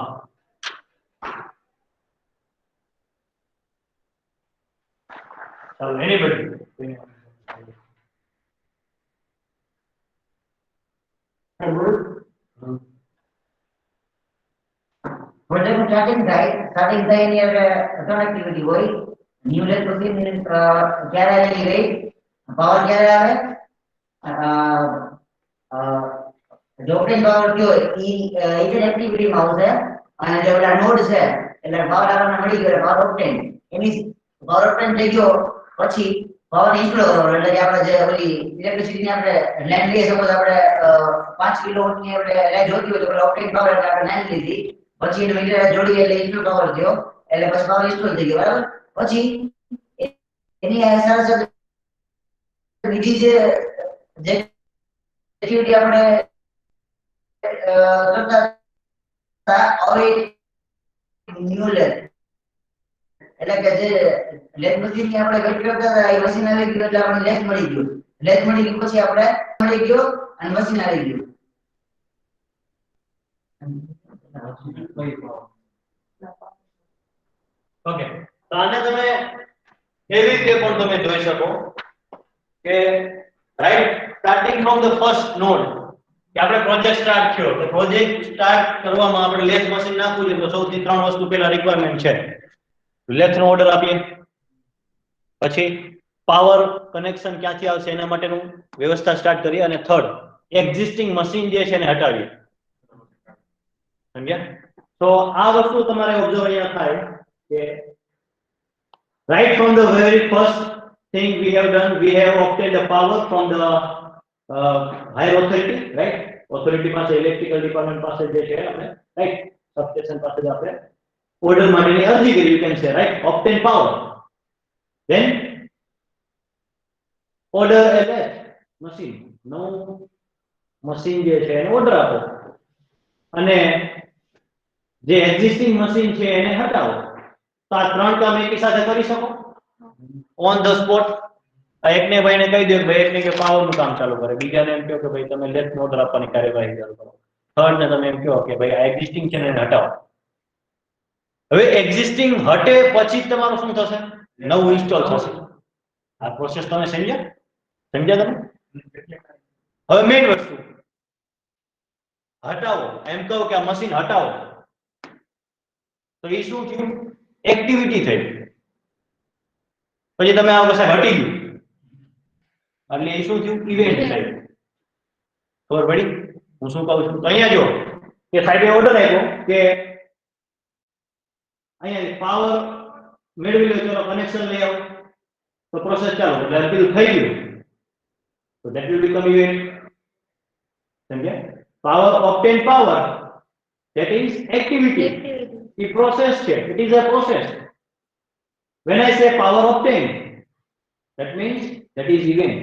ચાલો anybody? Project નું starting થાય એની એટલે ત્રણ activity હોય. New lab machine ક્યારે આવેલી રહી, power ક્યારે આવે, ડોક્ટરીન પાવર કયો ઈ એક જ એક્ટિવિટી માં આવશે. અને જે ઓલા નોડ છે એટલે પાવર આપણને મળી ગયો પાવર ઓપ્ટેન, એની પાવર ઓપ્ટેન થઈ ગયો પછી પાવર ઇન્સ્ટોલ કરવાનો એટલે કે આપણે જે ઓલી ઇલેક્ટ્રિસિટી ની આપણે લાઈન લઈએ, સપોઝ આપણે 5 કિલોવોટ ની આપણે લાઈન જોતી હોય તો ઓલા ઓપ્ટેન પાવર એટલે આપણે લાઈન લીધી, પછી એને મીટર જોડી એટલે ઇન્સ્ટોલ પાવર થયો, એટલે પછી પાવર ઇન્સ્ટોલ થઈ ગયો બરાબર. પછી એની સાથે બીજી જે એક્ટિવિટી આપણે કરતા હતા હવે ન્યુ લેબ એટલે કે જે લેબ મશીન ની આપણે વેટ કરતા હતા એ મશીન આવી ગયું એટલે આપણને લેબ મળી ગયું. લેબ મળી ગયું પછી આપણે મળી ગયો અને મશીન આવી ગયું. ઓકે, તો આને તમે એવી રીતે પણ તમે જોઈ શકો કે right starting from the first node કે આપણે પ્રોજેક્ટ સ્ટાર્ટ થયો તો પ્રોજેક્ટ સ્ટાર્ટ કરવામાં આપણે લેથ મશીન નાખવું છે તો સૌથી ત્રણ વસ્તુ પહેલા રિક્વાયરમેન્ટ છે. લેથ નો ઓર્ડર આપીએ, પછી પાવર કનેક્શન ક્યાંથી આવશે એના માટેનું વ્યવસ્થા સ્ટાર્ટ કરીએ, અને થર્ડ એક્ઝિસ્ટિંગ મશીન જે છે એને હટાવીએ. સમજ્યા? તો આ વસ્તુ તમારે ઓબ્ઝર્વ અહીંયા થાય કે right from the very first thing we have done, we have obtained the power from the higher authority, right? Authority પાસે electrical department પાસે જે છે આપણે right substation પાસે આપણે order માટેની અરજી કરી, you can say, right? Obtain power, then order a lathe machine, નવું મશીન જે છે એને ઓર્ડર આપો અને જે એક્ઝિસ્ટિંગ મશીન છે એને હટાવો. તો આ ત્રણ કામ એકી સાથે કરી શકો ઓન ધ સ્પોટ. એકને ભાઈને કહી દો કે ભાઈ એકને કે પાવર નું કામ ચાલુ કરે, બીજાને એમ કહો કે ભાઈ તમે લેફ્ટ નો ઓર્ડર આપવાની કાર્યવાહી ચાલુ કરો, થર્ડ ને તમે એમ કહો કે ભાઈ આ એક્ઝિસ્ટિંગ છે ને એને હટાવો. હવે એક્ઝિસ્ટિંગ હટે પછી તમારું શું થશે? નવું ઇન્સ્ટોલ થશે. આ પ્રોસેસ તમે સમજ્યા? સમજ્યા તમે? હવે મેઇન વસ્તુ હટાવો, એમ કહો કે આ મશીન હટાવો તો એ શું થયું? એક્ટિવિટી થઈ. પછી તમે આવો સાહેબ હટી ગયું એટલે એ શું થયું? ઇવેન્ટ થઈ. ખબર પડી હું શું કહું છું? તો અહીંયા જો કે સાહેબે ઓર્ડર આપ્યો કે અહીંયા પાવર મેળવી લો, ચલો કનેક્શન લઈ આવો, તો પ્રોસેસ ચાલુ એટલે કીધું થઈ ગયું તો that will become event. સમજ્યા? Power obtain power, that is activity. A process છે, it is a process. When I say power obtained, that means that is event.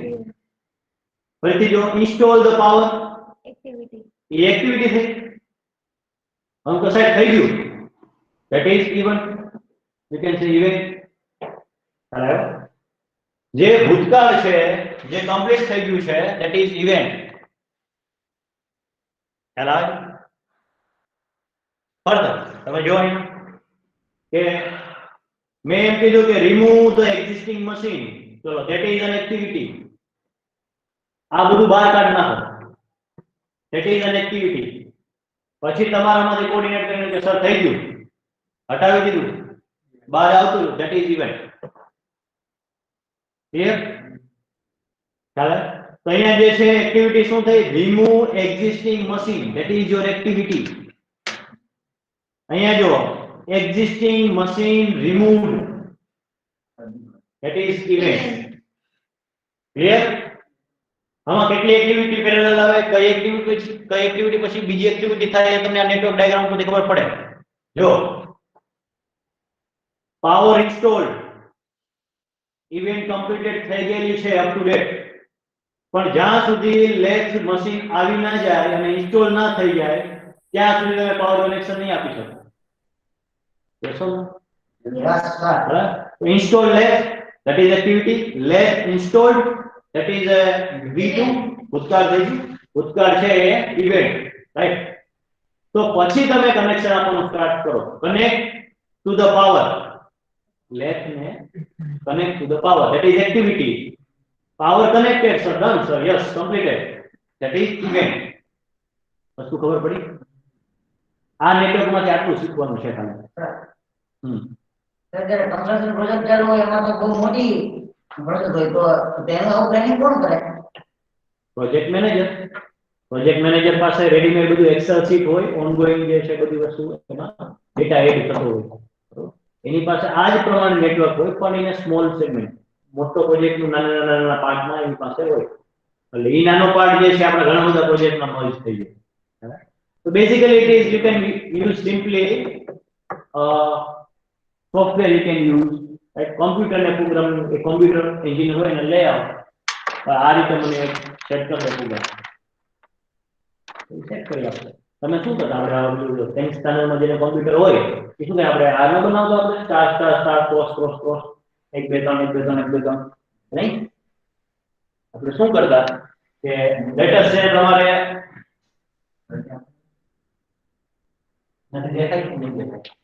ફરીથી જો install the power, Activity. A activity થઈ. હમ તો સાહેબ થઈ ગયું, that is event. You can say event. બરાબર? જે ભૂતકાળ છે, જે કમ્પ્લીટ થઈ ગયું છે, that is event. ખ્યાલ આવે? ફર્ધર તમે જો અહીં કે મેં એમ કીધું કે remove the existing machine, ચલો that is an activity. આ બધું બહાર કાઢ નાખો, that is an activity. પછી તમારામાંથી કોઓર્ડિનેટ કરીને કે સર થઈ ગયું, હટાવી દીધું, બહાર આવતું, that is event. ક્લિયર? ચાલે? તો અહીંયા જે છે એક્ટિવિટી શું થઈ? remove existing machine, that is your activity. અહીંયા જો existing machine removed, that is event. Clear? આમાં કેટલી એક્ટિવિટી પેરેલલ આવે, કઈ એક્ટિવિટી પછી બીજી એક્ટિવિટી થાય એ તમને આ નેટવર્ક ડાયાગ્રામ પરથી ખબર પડે. જો પાવર ઇન્સ્ટોલ્ડ, ઇવેન્ટ કમ્પ્લીટેડ થઈ ગયેલી છે અપ ટુ ડેટ, પણ જ્યાં સુધી લેથ મશીન આવી ના જાય અને ઇન્સ્ટોલ ના થઈ જાય ત્યાં સુધી તમે પાવર કનેક્શન નહીં આપી શકો. Yes, sir. So install lathe, that is activity. Lathe installed, that is V2. ભૂતકાળ થઈ ગયું. ભૂતકાળ છે એ event, right? તો પછી તમે કનેક્શન આપવાનું સ્ટાર્ટ કરો. Connect to the power. Lathe ને connect to the power, that is activity. Power connected, sir. Done, sir. Yes, completed. That is event. વસ્તુ ખબર પડી? આ નેટવર્ક માંથી આટલું શીખવાનું છે ખાલી. સર જ્યારે કન્સ્ટ્રક્શન પ્રોજેક્ટ ચાલુ હોય એમાં તો બહુ મોટી પ્રોજેક્ટ હોય તો તેનું આવું પ્લાનિંગ કોણ કરે? પ્રોજેક્ટ મેનેજર પાસે રેડીમેડ બધું એક્સેલ શીટ હોય, ઓનગોઈંગ જે છે બધી વસ્તુ એમાં ડેટા એડ થતો હોય, બરોબર? એની પાસે આ જ પ્રમાણે નેટવર્ક હોય પણ એને સ્મોલ સેગમેન્ટ, મોટો પ્રોજેક્ટ નું નાના પાર્ટમાં એની પાસે હોય. એટલે એ નાનો પાર્ટ જે છે આપણે ઘણા બધા પ્રોજેક્ટમાં મર્જ થઈ જાય. So basically it is you can use simply software you can use, right? Computer ને પ્રોગ્રામ એ કોમ્પ્યુટર એન્જિનિયર હોય ને લેઆઉટ આ રીતે મને સેટ કરી દે પ્રોગ્રામ સેટ કરી આપશે. તમે શું કરતા આપણે 10th સ્ટાન્ડર્ડમાં જે કોમ્પ્યુટર હોય એ શું કે આપણે આનો બનાવતો આપણે star star star cross cross cross 1 2 3 1 2 3 1 2 3 નહીં. આપણે શું કરતા કે લેટર છે તમારે નથી દેખાય કે નહીં દેખાય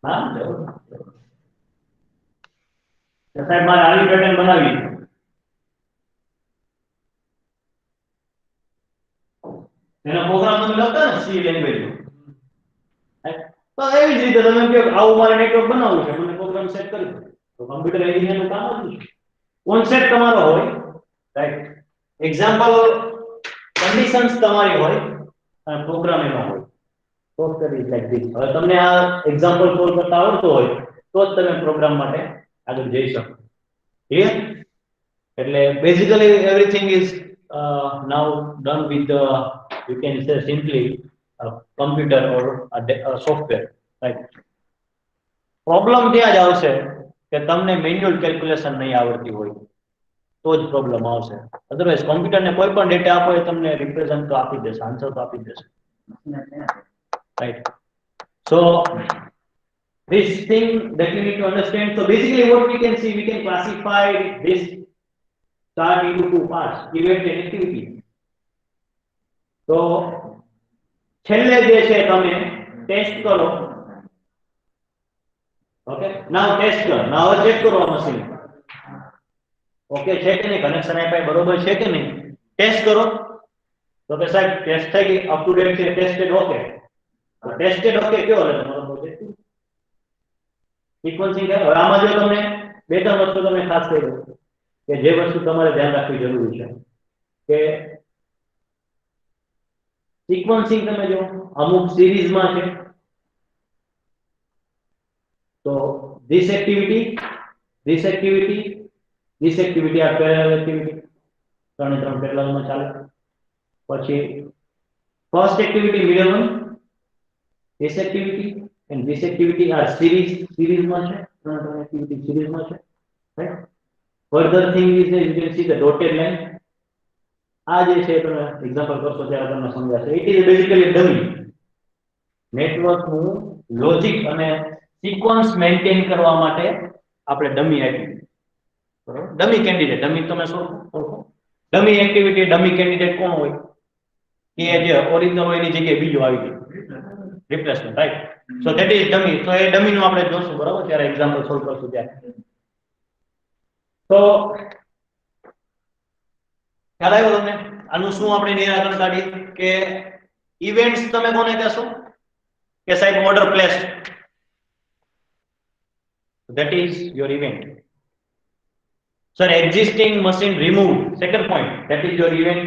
હા સાહેબ મારે આવી પેટર્ન બનાવી એનો પ્રોગ્રામ તમે લખતા ને સી લેંગ્વેજ તો એવી જ રીતે તમે કહો આવું મારે નેટવર્ક બનાવવું છે મને પ્રોગ્રામ સેટ કરી દો તો કમ્પ્યુટર એન્જિનિયરનું કામ જ છે. કોન્સેપ્ટ તમારો હોય, રાઈટ? એક્ઝામ્પલ કન્ડિશન્સ તમારી હોય અને પ્રોગ્રામ એનો હોય. Software is like this. હવે તમને આ એક્ઝામ્પલ સોલ્વ કરતા આવડતો હોય તો જ તમે પ્રોગ્રામ માટે આગળ જઈ શકો. ક્લિયર? એટલે basically everything is now done with you can say simply a computer or a software, right? Problem ત્યાં જ આવશે કે તમને મેન્યુઅલ કેલ્ક્યુલેશન નહીં આવડતી હોય તો જ પ્રોબ્લેમ આવશે. અધરવાઇઝ કોમ્પ્યુટરને કોઈ પણ ડેટા આપો એ તમને રિપ્રેઝન્ટ તો આપી દેશે, આન્સર તો આપી દેશે, right? So this thing that you need to understand. So basically what we can see, we can classify this chart into two parts, event and activity. So છેલ્લે જે છે તમે ટેસ્ટ કરો. Okay, now test કરો. now check કરો આ machine okay છે કે નહીં, કનેક્શન આપ્યા બરોબર છે કે નહીં, ટેસ્ટ કરો. તો કે સાહેબ ટેસ્ટ થઈ ગઈ, અપ ટુ ડેટ છે, ટેસ્ટેડ ઓકે. તો ટેસ્ટેડ ઓકે કયો એટલે તમારો પ્રોજેક્ટ સિક્વન્સિંગ કરે. હવે આમાં જો તમને બે ત્રણ વસ્તુ તમે ખાસ કહી દો કે જે વસ્તુ તમારે ધ્યાન રાખવી જરૂરી છે કે સિક્વન્સિંગ તમે જો અમુક સિરીઝમાં છે તો this activity આ પેરેલલ એક્ટિવિટી ત્રણે ત્રણ પેરેલલમાં ચાલે. પછી first activity middle one, this activity and this activity are series માં છે, ત્રણે ત્રણ એક્ટિવિટી સિરીઝમાં છે, right? Further thing is that you can see the dotted line. આ જે છે તમે એક્ઝામ્પલ કરશો ત્યારે તમને સમજાશે. It is basically dummy network નું લોજિક અને સિક્વન્સ મેન્ટેન કરવા માટે આપણે ડમી આપી, બરોબર? ડમી કેન્ડિડેટ, ડમી તમે શું ઓળખો? ડમી એક્ટિવિટી, ડમી કેન્ડિડેટ કોણ હોય કે જે ઓરિજિનલ હોય એની જગ્યાએ બીજો આવી ગયો, replacement, right? So that is dummy. તો એ ડમી નું આપણે જોશું, બરોબર? ત્યારે એક્ઝામ્પલ સોલ્વ કરશું ત્યારે. તો ખ્યાલ આવ્યો તમને? આનું શું આપણે નિરાકરણ કાઢીએ કે ઇવેન્ટ્સ તમે કોને કહેશો કે સાહેબ order placed, that is your event. Sir, existing machine removed, second point, that is your event.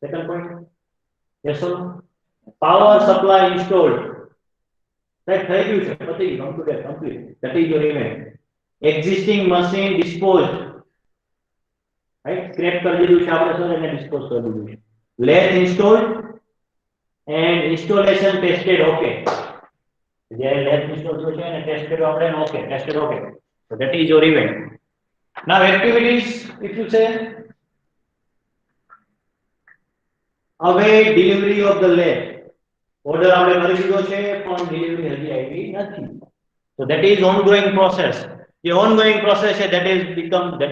Second point, yes or no? Power supply installed, that થઈ ગયું છે, પતી ગયું, computer complete, that is your event. Existing machine disposed, right? Scrap કરી દીધું છે આપણે, sir એને dispose કરી દીધું છે. Lathe installed and installation tested, okay. જ્યારે lathe install થયું છે અને test કર્યો આપણે, okay, tested okay. So that is your event. Now activities, if you say await delivery of the lathe, order આપણે કરી દીધો છે પણ ડિલિવરી હજી આવી નથી. So that is ongoing process. The ongoing process that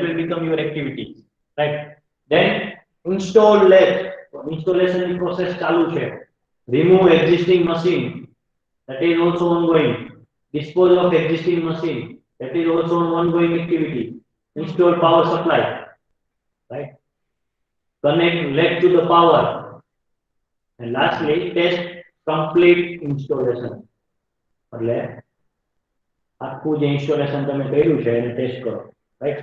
will become your activity, right? Then install lathe. Installation ની process ચાલુ છે. Remove existing machine, that is also ongoing. Dispose of existing machine, that is also an ongoing activity. Install power supply, right? Connect lathe to the power, and lastly test complete installation. એટલે આખું જે installation તમે કર્યું છે એને test કરો, right?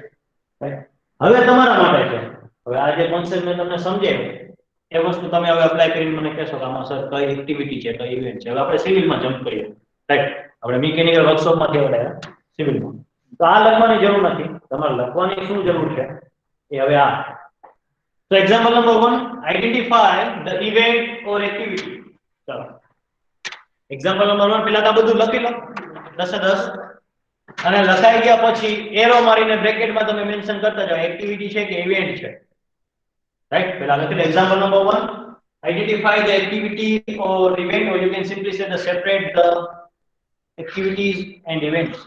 Right. હવે તમારા માટે છે, હવે આ જે કોન્સેપ્ટ મેં તમને સમજાવ્યો એ વસ્તુ તમે હવે અપ્લાય કરીને મને કહેશો કે આમાં સર કઈ એક્ટિવિટી છે, કઈ ઇવેન્ટ છે. હવે આપણે સિવિલમાં જમ્પ કરીએ, રાઈટ? આપણે મિકેનિકલ વર્કશોપમાંથી આવડે સિવિલમાં. તો આ લખવાની જરૂર નથી, તમારે લખવાની શું જરૂર છે એ હવે આ. So example number 1, identify the event or activity. ચલો example number 1 પેલા તો આ બધું લખી લો 10 અને લખાઈ ગયા પછી એરો મારીને બ્રેકેટમાં તમે મેન્શન કરતા જાઓ એક્ટિવિટી છે કે ઇવેન્ટ છે, રાઈટ? પેલા લખી લો example number 1, identify the activity or event, or you can simply say the separate the activities and events.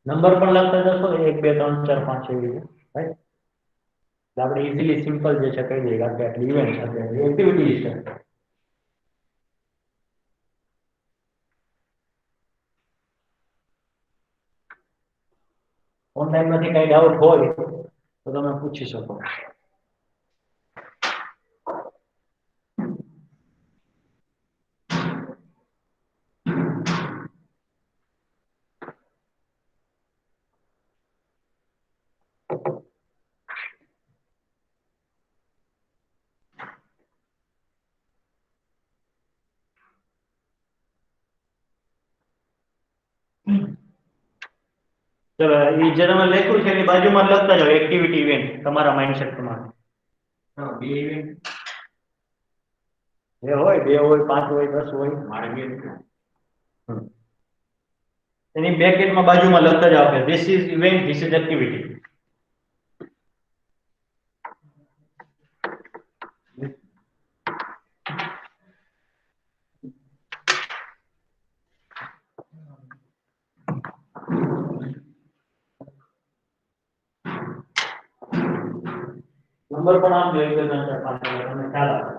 Number પણ લખતા જશો 1 2 3 4 5 એવી રીતે, રાઈટ? આપણે ઈઝીલી સિમ્પલ જે છે કહી દઈએ કે આટલી ઇવેન્ટ છે, એક્ટિવિટીઝ છે. ઓનલાઈનમાંથી કઈ ડાઉટ હોય તો તમે પૂછી શકો. ચલો એ જે તમે લખ્યું છે એની બાજુમાં લખતા જાઓ એક્ટિવિટી ઇવેન્ટ તમારા માઇન્ડસેટ પ્રમાણે. હા, બે ઇવેન્ટ જે હોય 2 હોય 5 હોય 10 હોય મારે બે એની બ્રેકેટમાં બાજુમાં લખતા જાઓ કે this is event, this is activity. Number પણ આમ જોઈએ તો તમને ખ્યાલ આવે.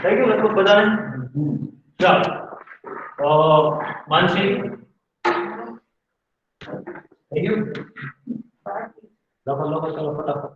થઈ ગયું લગભગ બધાને? ચાલો માનસી થઈ ગયું? લખો લખો ચલો ફટાફટ.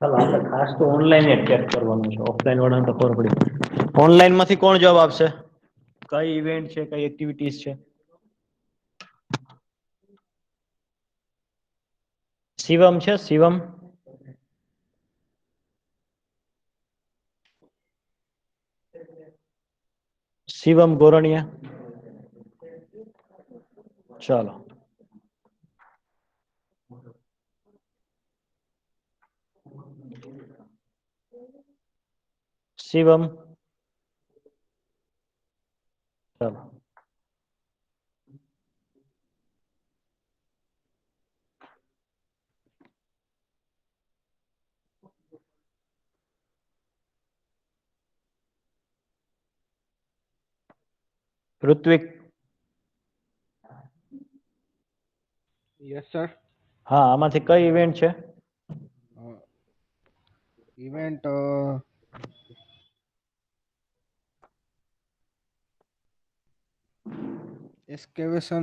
ચાલો આપણે ખાસ તો ઓનલાઈન જ ચેક કરવાનું છે, ઓફલાઈન વાળાને તો ખબર પડી. ઓનલાઈન માંથી કોણ જવાબ આપશે? કઈ ઇવેન્ટ છે, કઈ એક્ટિવિટીઝ છે? શિવમ છે, શિવમ. શિવમ ગોરણિયા. ચાલો. શિવમ. ચાલો. ઋત્વિક. Yes, sir. હા, આમાંથી કઈ ઇવેન્ટ છે? Event excavation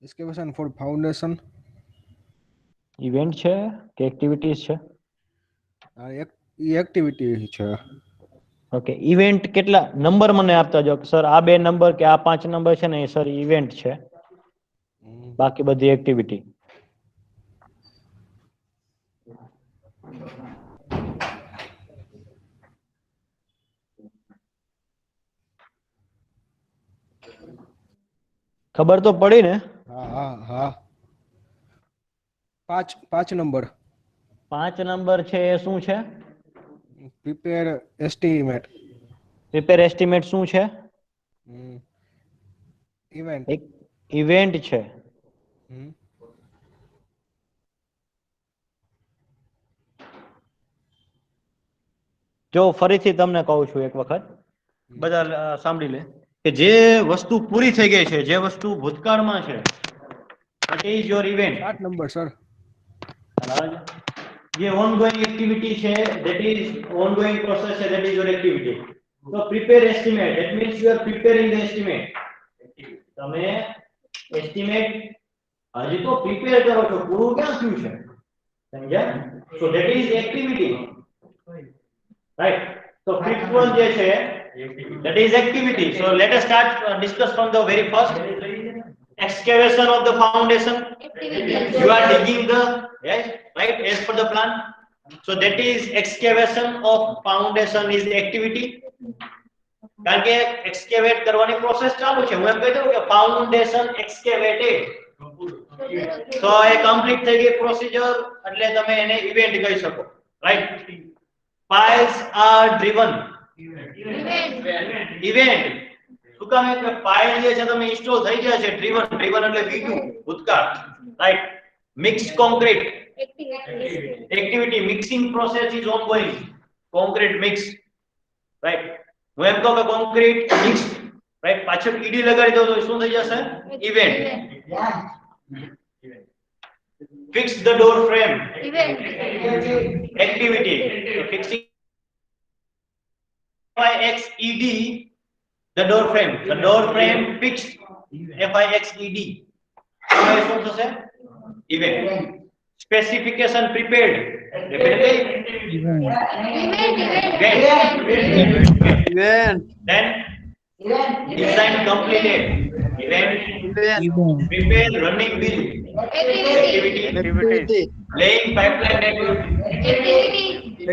excavation for foundation. Event છે કે એક્ટિવિટીઝ છે? એક્ટિવિટી છે. ઓકે, ઇવેન્ટ કેટલા નંબર મને આપતા જો સર, આ 2 નંબર કે આ 5 નંબર છે ને એ સર ઇવેન્ટ છે, બાકી બધી એક્ટિવિટી. ખબર તો પડી ને? હા. 5 નંબર. 5 નંબર છે એ શું છે? Prepare estimate. પ્રિપેર એસ્ટિમેટ શું છે? ઇવેન્ટ. એક ઇવેન્ટ છે. જો ફરીથી તમને કહું છું એક વખત, બધા સાંભળી લે કે જે વસ્તુ પૂરી થઈ ગઈ છે, જે વસ્તુ ભૂતકાળમાં છે, that is your event. 7 number sir. જે ongoing activity છે, that is ongoing process છે, that is your activity. So prepare estimate, that means you are preparing the estimate. તમે estimate હજી તો prepare કરો છો, પૂરું ક્યાં થયું છે? સમજ્યા? So that is activity. Right. So fifth one જે છે, that is activity. So let us start discuss from the very first. Excavation of the foundation. You are digging the, yes, right, as per the plan. So that is excavation of foundation is the activity. કારણ કે excavate કરવાની process ચાલુ છે, હું એમ કહી દઉં કે foundation excavated. તો એ કમ્પ્લીટ થઈ ગઈ પ્રોસિજર, એટલે તમે એને ઇવેન્ટ કહી શકો, right? Piles are driven. Event. શું કામ કે પાઇલ જે છે તમે ઇન્સ્ટોલ થઈ ગયા છે, ડ્રીવન એટલે V2 ભૂતકાળ, right? Mixed concrete activity, mixing process is ongoing. Concrete mix, right? હું એમ કહું કે કોન્ક્રીટ મિક્સ, રાઈટ? પાછળ ઈડી લગાડી દો તો શું થઈ જશે? Event. Fix the door frame. Activity. Fixing FIXED the door frame. The door frame fixed. FIXED. શું થશે? Event. Specification prepared. Event. Then design completed. Event. Prepare running bill. Activity. Laying pipeline network.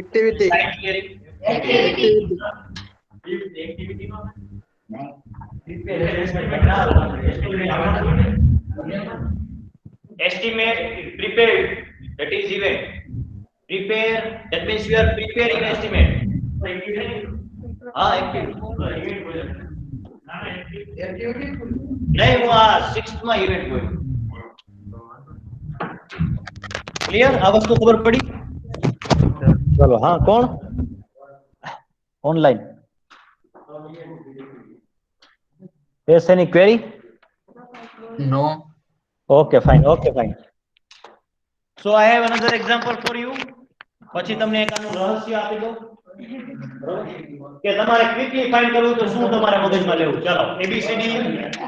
Activity. Site clearing. Activity. Estimate prepared, that is event. Prepare, that means you are preparing estimate. Activity. नहीं वो 6th માં event હોય. Clear? આ વસ્તુ ખબર પડી? ચલો, હા, કોણ? Online. Yes, any query? No. Okay, fine. So I have another example for you. પછી તમને એક આનું રહસ્ય આપી દઉં કે તમારે ક્વિકલી ફાઇન્ડ કરવું તો શું તમારે મગજમાં લેવું. ચાલો, ABCD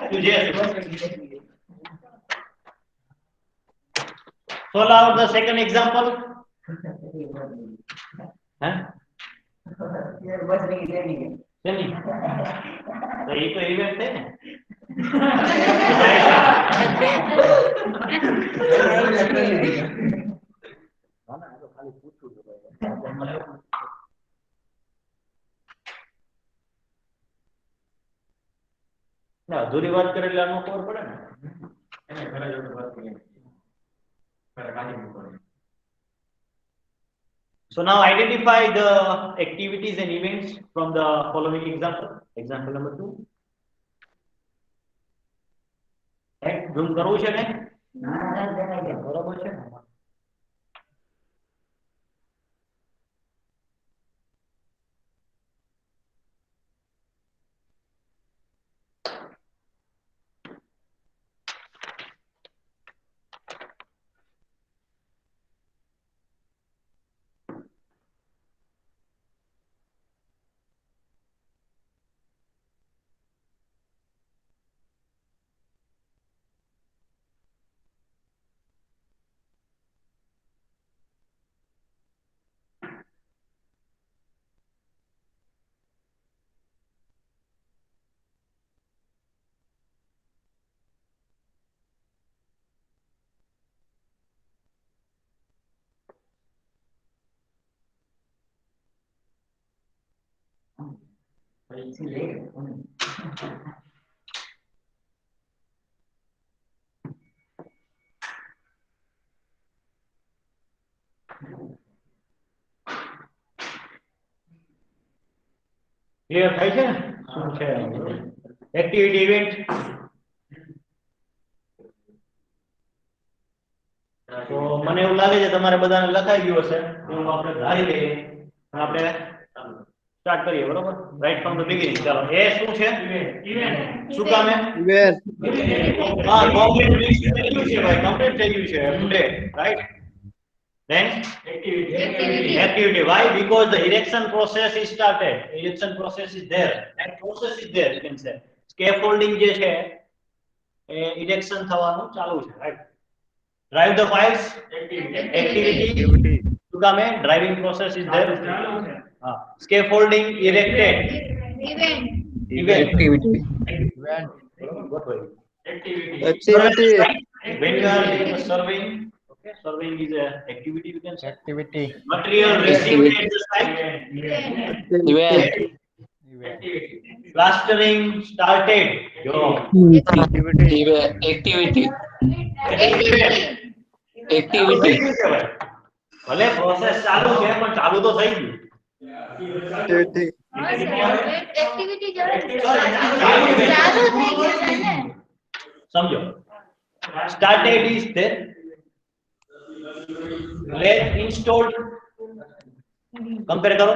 to Z. Solve out the second example. Huh? શેની? તો એ તો event છે ને. ના, ના, આ તો ખાલી પૂછું છું ભાઈ. ના, અધૂરી વાત કરે એટલે આનો ખબર પડે ને. એને ઘરે જઈને વાત કરીએ. ઘરે કાઢી મૂકવાની. So now identify the activities and events from the following example. Example number 2. Zoom કરવું છે ને? બરાબર છે ને? ક્લિયર થાય છે ને શું છે એક્ટિવિટી ઇવેન્ટ તો મને એવું લાગે છે તમારે બધાને લખાઈ ગયું હશે એવું આપણે ધારી લઈએ આપણે સ્ટાર્ટ કરીએ બરોબર રાઈટ ફ્રોમ ધ બિગિનિંગ ચાલો એ શું છે ઇવેન્ટ શું કામ હે ઇવેન્ટ હા કમ્પ્લીટ લિસ્ટ થઈ ગયું છે ભાઈ કમ્પ્લીટ થઈ ગયું છે today right then activity why because the erection process is started erection process is there that process is there you can say scaffolding je છે એ erection થવાનું ચાલુ છે right drive the files activity શું કામ હે driving process is there હા scaffolding erected event Activity. activity when you are doing the surveying okay surveying is a activity you can say activity material received at the site Event. plastering started Activity. Activity. ભલે process ચાલુ છે પણ ચાલુ તો થઈ ગયું activity ચાલુ થઈ ગઈ છે ને સમજો started is there let installed compare કરો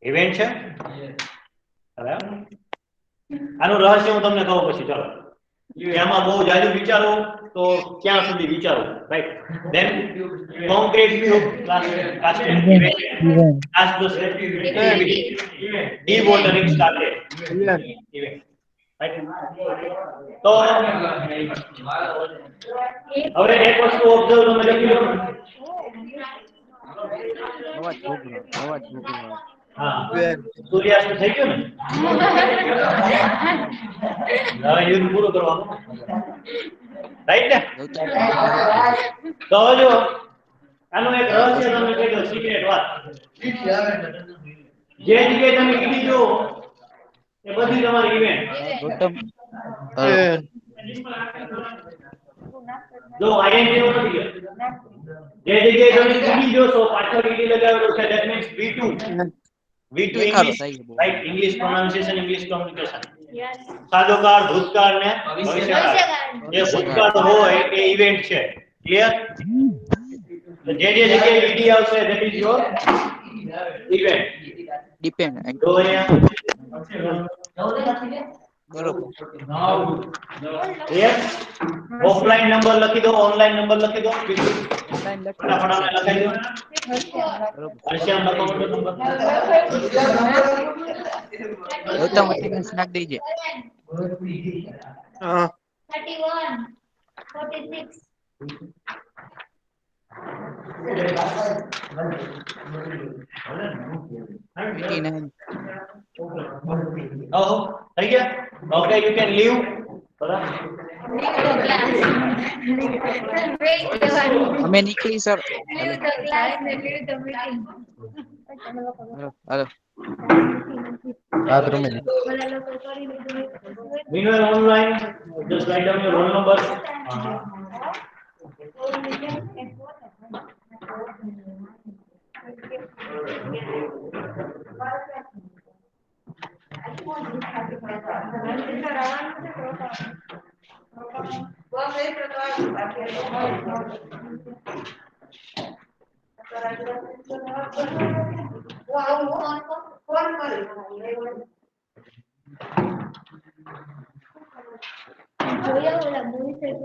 ઇવેન્ટ છે બરાબર આનું રહસ્ય હું તમને કહું પછી ચાલો એમાં બહુ જાજુ વિચારો તો ક્યાં સુધી વિચારો right than concrete casting event as the activity dewatering started event right તો હવે એક વસ્તુ ઓબ્ઝર્વ તમે લખી લો અવાજ ભૂગનો હા સૂર્યાસ્ત થઈ ગયો ને હવે યુદ્ધ પૂરું કરવાનું રાઈટ ને તો જો આનું એક રહસ્ય તમને કહી દઉં સિક્રેટ વાત જે જગ્યાએ તમે કીધી જો એ બધી તમારી ઇવેન્ટ જો આઈડેન્ટિટી નથી જે જગ્યાએ તમે કીધી જો તો પાછળ કીધી લગાવેલો છે that means V2 English right English pronunciation English communication yes સાદો કાળ ભૂતકાળ ને ભવિષ્યકાળ જે ભૂતકાળ હોય એ ઇવેન્ટ છે ક્લિયર તો જે જગ્યાએ ed આવશે that is your event Depend. તો અહીંયા ક્લિયર ઓફલાઈન નંબર લખી દો ઓનલાઈન નંબર લખી દો ફટાફટ આપણે લખાઈ દો હર્ષિયામ લખો મોટો નંબર ગૌતમ attendance નાખ દેજે 31 46 $89. Oh, થઈ ગયા? Okay, you can leave. બરાબર. Leave the class. Break લેવાનું. અમે નીકળી sir. Leave the class and leave the meeting. હાલો. રાત રમે બધા લોકો કરી લીધું. Meanwhile, online, just write down your roll number. જોયા ઓલા movie set